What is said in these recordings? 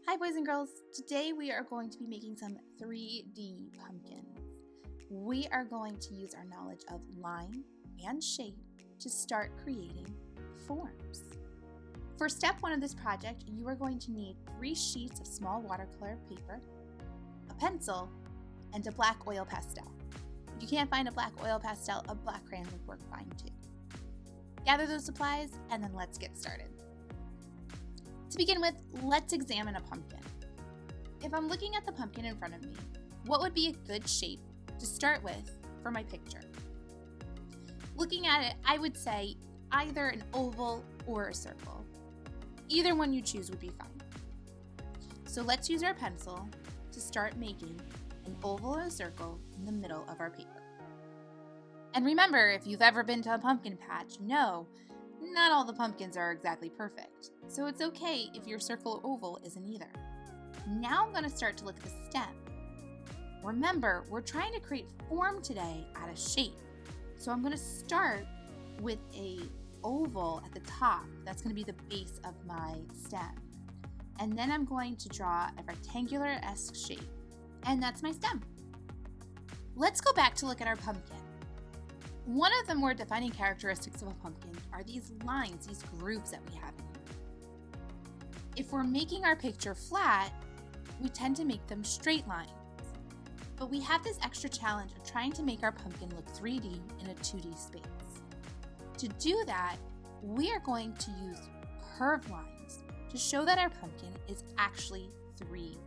Hi boys and girls, today we are going to be making some 3D pumpkins. We are going to use our knowledge of line and shape to start creating forms. For step 1 of this project, you are going to need 3 sheets of small watercolor paper, a pencil, and a black oil pastel. If you can't find a black oil pastel, a black crayon would work fine too. Gather those supplies and then let's get started. To begin with, let's examine a pumpkin. If I'm looking at the pumpkin in front of me, what would be a good shape to start with for my picture? Looking at it, I would say either an oval or a circle. Either one you choose would be fine. So let's use our pencil to start making an oval or a circle in the middle of our paper. And remember, if you've ever been to a pumpkin patch, know not all the pumpkins are exactly perfect, so it's okay if your circle or oval isn't either. Now I'm going to start to look at the stem. Remember, we're trying to create form today out of shape, so I'm going to start with a oval at the top. That's going to be the base of my stem. And then I'm going to draw a rectangular-esque shape, and that's my stem. Let's go back to look at our pumpkin. One of the more defining characteristics of a pumpkin are these lines, these grooves that we have in here. If we're making our picture flat, we tend to make them straight lines. But we have this extra challenge of trying to make our pumpkin look 3D in a 2D space. To do that, we are going to use curved lines to show that our pumpkin is actually 3D.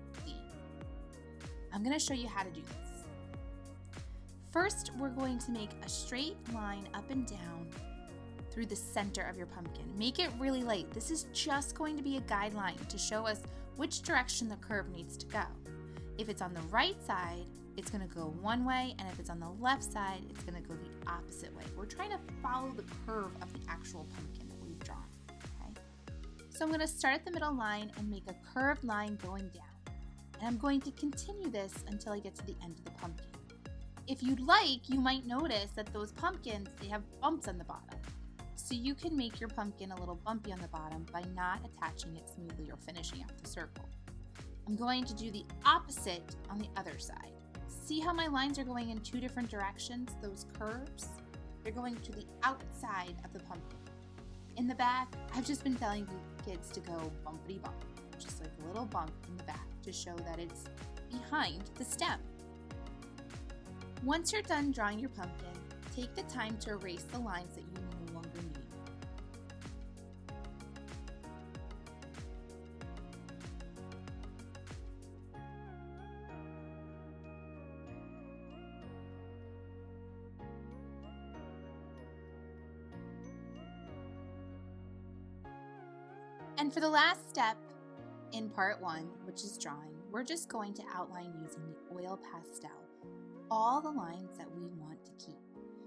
I'm going to show you how to do this. First, we're going to make a straight line up and down through the center of your pumpkin. Make it really light. This is just going to be a guideline to show us which direction the curve needs to go. If it's on the right side, it's going to go one way, and if it's on the left side, it's going to go the opposite way. We're trying to follow the curve of the actual pumpkin that we've drawn. Okay? So I'm going to start at the middle line and make a curved line going down. And I'm going to continue this until I get to the end of the pumpkin. If you'd like, you might notice that those pumpkins, they have bumps on the bottom. So you can make your pumpkin a little bumpy on the bottom by not attaching it smoothly or finishing out the circle. I'm going to do the opposite on the other side. See how my lines are going in 2 different directions, those curves? They're going to the outside of the pumpkin. In the back, I've just been telling kids to go bumpity bump, just like a little bump in the back to show that it's behind the stem. Once you're done drawing your pumpkin, take the time to erase the lines that you no longer need. And for the last step in part 1, which is drawing, we're just going to outline using the oil pastel all the lines that we want to keep.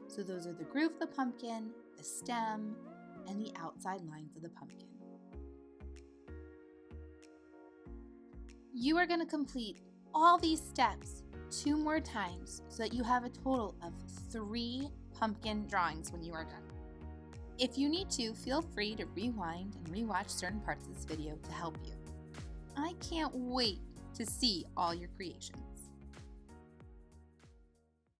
So those are the groove of the pumpkin, the stem, and the outside lines of the pumpkin. You are going to complete all these steps 2 more times so that you have a total of 3 pumpkin drawings when you are done. If you need to, feel free to rewind and rewatch certain parts of this video to help you. I can't wait to see all your creations.